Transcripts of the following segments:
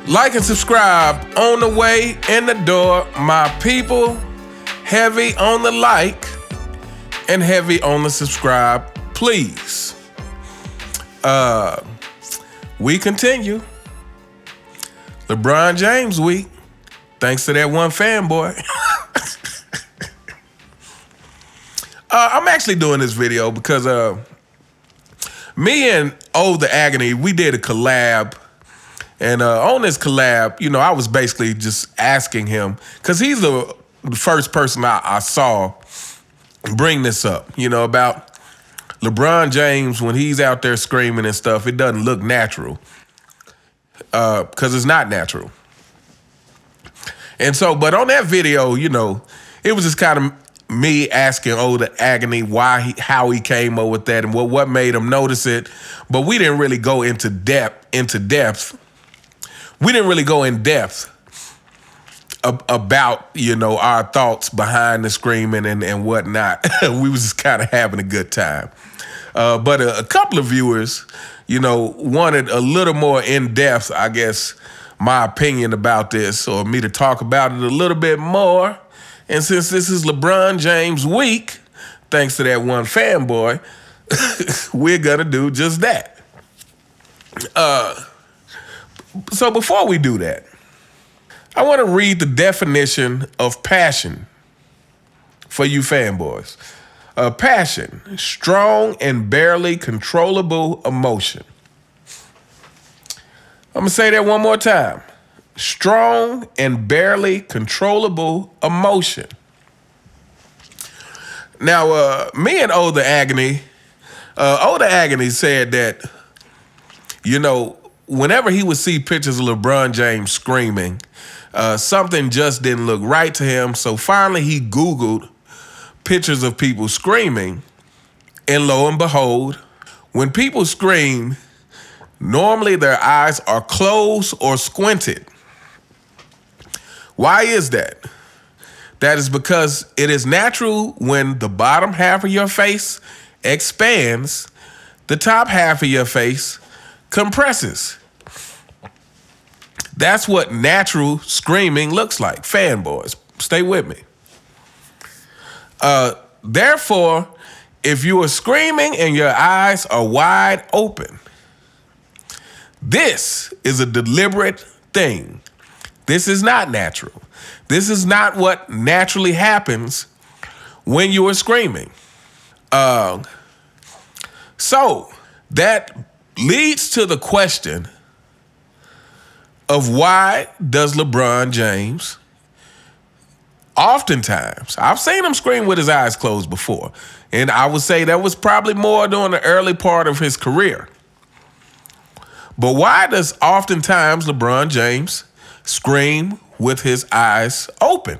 Like and subscribe on the way, in the door, my people. Heavy on the like and heavy on the subscribe, please. We continue. LeBron James week. Thanks to that one fanboy. I'm actually doing this video because me and The Agony, we did a collab. And on this collab, I was basically just asking him, because he's the first person I saw bring this up, about LeBron James when he's out there screaming and stuff. It doesn't look natural because it's not natural. And so, but on that video, it was just kind of me asking The Agony how he came up with that and what made him notice it. But we didn't really go into depth. We didn't really go in depth about, our thoughts behind the screaming and whatnot. We was just kind of having a good time. But a couple of viewers, wanted a little more in depth, I guess, my opinion about this, or me to talk about it a little bit more. And since this is LeBron James week, thanks to that one fanboy, we're gonna do just that. So before we do that, I want to read the definition of passion for you fanboys. Passion, strong and barely controllable emotion. I'm going to say that one more time. Strong and barely controllable emotion. Now, me and The Agony, The Agony said that, whenever he would see pictures of LeBron James screaming, something just didn't look right to him. So finally he Googled pictures of people screaming. And lo and behold, when people scream, normally their eyes are closed or squinted. Why is that? That is because it is natural when the bottom half of your face expands, the top half of your face compresses. That's what natural screaming looks like. Fanboys, stay with me. Therefore, if you are screaming and your eyes are wide open, this is a deliberate thing. This is not natural. This is not what naturally happens when you are screaming. So that leads to the question of why does LeBron James oftentimes, I've seen him scream with his eyes closed before, and I would say that was probably more during the early part of his career. But why does oftentimes LeBron James scream with his eyes open?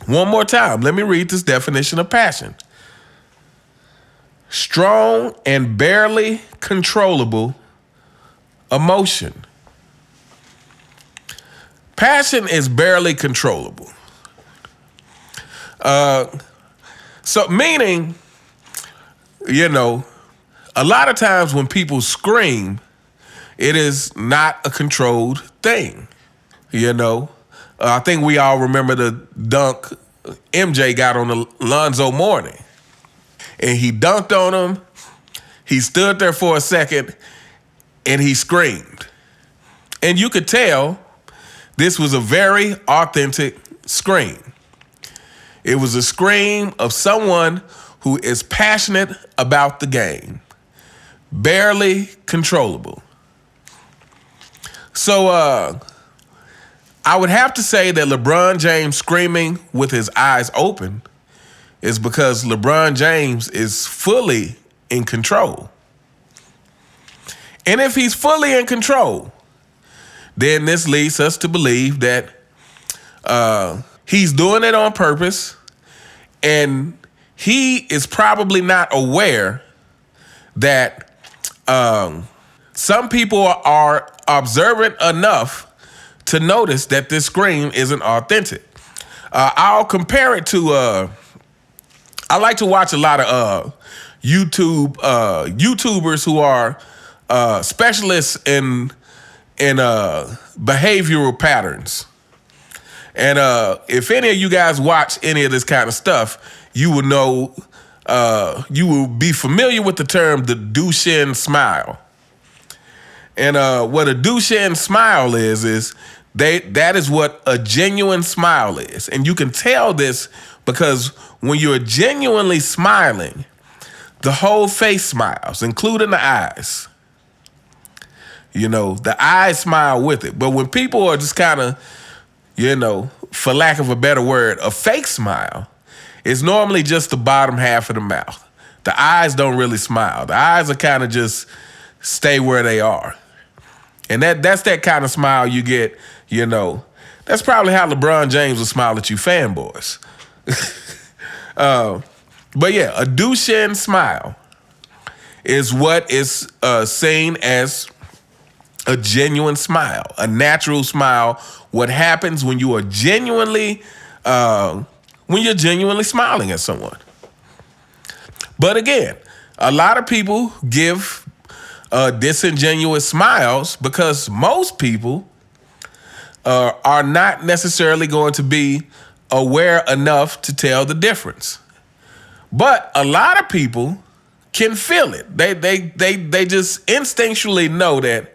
One more time, let me read this definition of passion. Strong and barely controllable emotion. Passion is barely controllable. So meaning, a lot of times when people scream, it is not a controlled thing. I think we all remember the dunk MJ got on Alonzo Mourning. And he dunked on him. He stood there for a second and he screamed. And you could tell this was a very authentic scream. It was a scream of someone who is passionate about the game. Barely controllable. So I would have to say that LeBron James screaming with his eyes open is because LeBron James is fully in control. And if he's fully in control, then this leads us to believe that he's doing it on purpose, and he is probably not aware that some people are observant enough to notice that this scream isn't authentic. I'll compare it to, I like to watch a lot of YouTubers who are specialists in and behavioral patterns. And if any of you guys watch any of this kind of stuff, you will know, you will be familiar with the term the Duchenne smile. And what a Duchenne smile is that is what a genuine smile is. And you can tell this because when you're genuinely smiling, the whole face smiles, including the eyes. You know, the eyes smile with it. But when people are just kind of, you know, for lack of a better word, a fake smile, it's normally just the bottom half of the mouth. The eyes don't really smile. The eyes are kind of just stay where they are. And that's that kind of smile you get, you know. That's probably how LeBron James will smile at you fanboys. But yeah, a Duchenne smile is what is seen as a genuine smile, a natural smile. What happens when you are genuinely, when you're genuinely smiling at someone. But again, a lot of people give disingenuous smiles because most people are not necessarily going to be aware enough to tell the difference. But a lot of people can feel it. They just instinctually know that,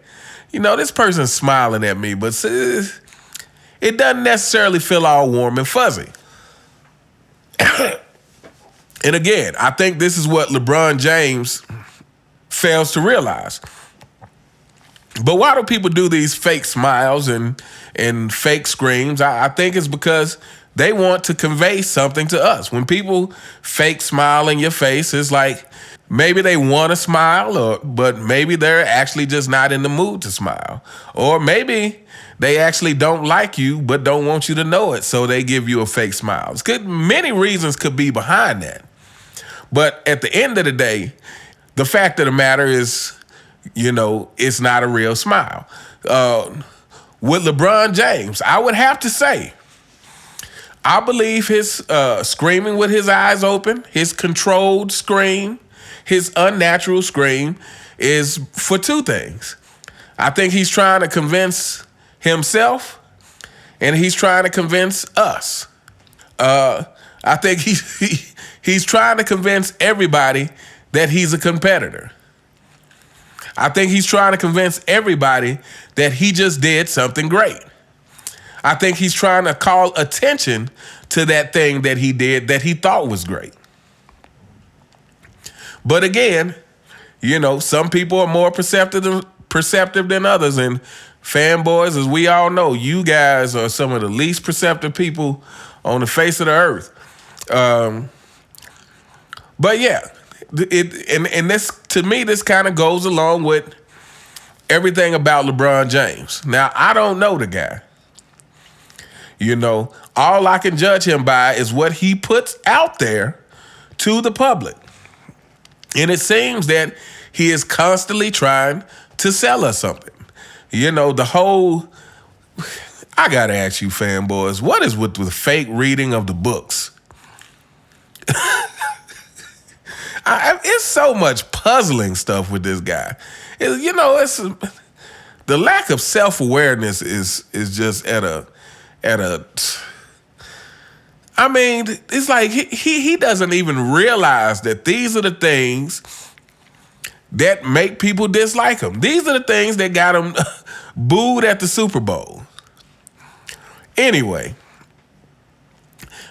you know, this person's smiling at me, but it doesn't necessarily feel all warm and fuzzy. And again, I think this is what LeBron James fails to realize. But why do people do these fake smiles and fake screams? I think it's because they want to convey something to us. When people fake smile in your face, it's like maybe they want to smile, but maybe they're actually just not in the mood to smile. Or maybe they actually don't like you, but don't want you to know it, so they give you a fake smile. Many reasons could be behind that. But at the end of the day, the fact of the matter is, you know, it's not a real smile. With LeBron James, I would have to say, I believe his screaming with his eyes open, his controlled scream, his unnatural scream is for two things. I think he's trying to convince himself and he's trying to convince us. I think he's trying to convince everybody that he's a competitor. I think he's trying to convince everybody that he just did something great. I think he's trying to call attention to that thing that he did that he thought was great. But again, you know, some people are more perceptive than others. And fanboys, as we all know, you guys are some of the least perceptive people on the face of the earth. But yeah, and this, to me, this kind of goes along with everything about LeBron James. Now, I don't know the guy. You know, all I can judge him by is what he puts out there to the public. And it seems that he is constantly trying to sell us something. You know, the whole, I gotta ask you fanboys, what is with the fake reading of the books? It's so much puzzling stuff with this guy. You know, it's the lack of self-awareness is just at a I mean, it's like he doesn't even realize that these are the things that make people dislike him. These are the things that got him booed at the Super Bowl. Anyway,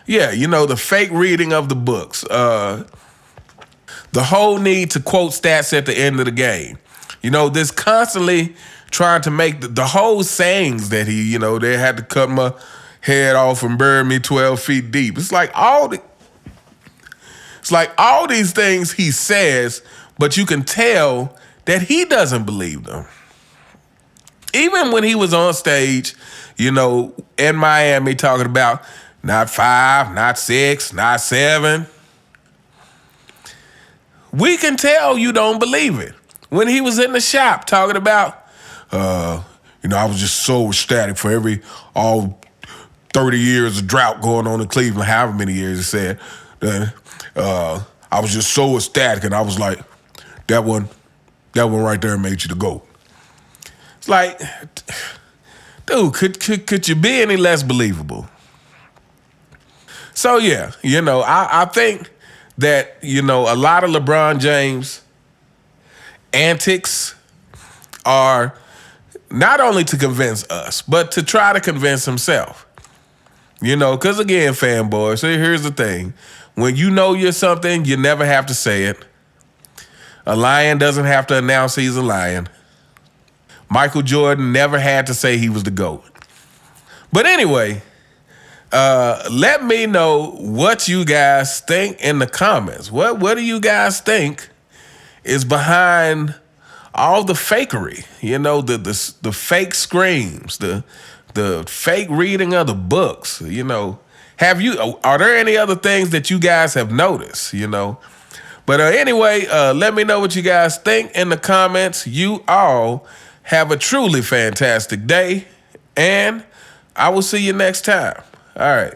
yeah, you know, the fake reading of the books, the whole need to quote stats at the end of the game. You know, this constantly trying to make the whole sayings that he, you know, they had to cut my head off and bury me 12 feet deep. It's like all these things he says, but you can tell that he doesn't believe them. Even when he was on stage, you know, in Miami talking about not 5, not 6, not 7. We can tell you don't believe it. When he was in the shop talking about, you know, I was just so ecstatic for all 30 years of drought going on in Cleveland, however many years he said. I was just so ecstatic, and I was like, that one right there made you the GOAT. It's Like, dude, could you be any less believable? So yeah, I think that, a lot of LeBron James antics are not only to convince us, but to try to convince himself. Because again, fanboys, so here's the thing. When you know you're something, you never have to say it. A lion doesn't have to announce he's a lion. Michael Jordan never had to say he was the GOAT. But anyway, let me know what you guys think in the comments. What do you guys think is behind all the fakery? The fake screams, the fake reading of the books. Are there any other things that you guys have noticed? But anyway, let me know what you guys think in the comments. You all have a truly fantastic day, and I will see you next time. All right.